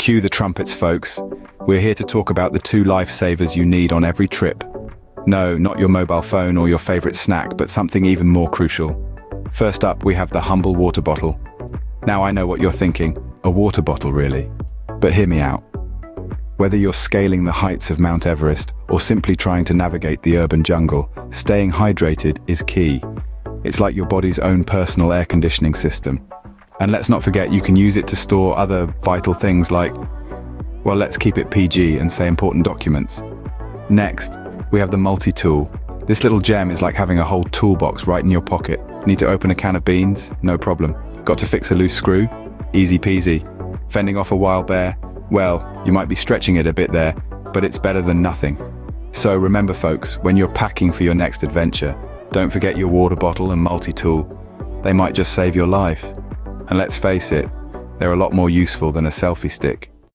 Cue the trumpets, folks. We're here to talk about the two lifesavers you need on every trip. No, not your mobile phone or your favorite snack, but something even more crucial. First up, we have the humble water bottle. Now I know what you're thinking, a water bottle really. But hear me out. Whether you're scaling the heights of Mount Everest or simply trying to navigate the urban jungle, staying hydrated is key. It's like your body's own personal air conditioning system. And let's not forget you can use it to store other vital things like, well, let's keep it PG and say important documents. Next, we have the multi-tool. This little gem is like having a whole toolbox right in your pocket. Need to open a can of beans? No problem. Got to fix a loose screw? Easy peasy. Fending off a wild bear? Well, you might be stretching it a bit there, but it's better than nothing. So remember folks, when you're packing for your next adventure, don't forget your water bottle and multi-tool. They might just save your life. And let's face it, they're a lot more useful than a selfie stick.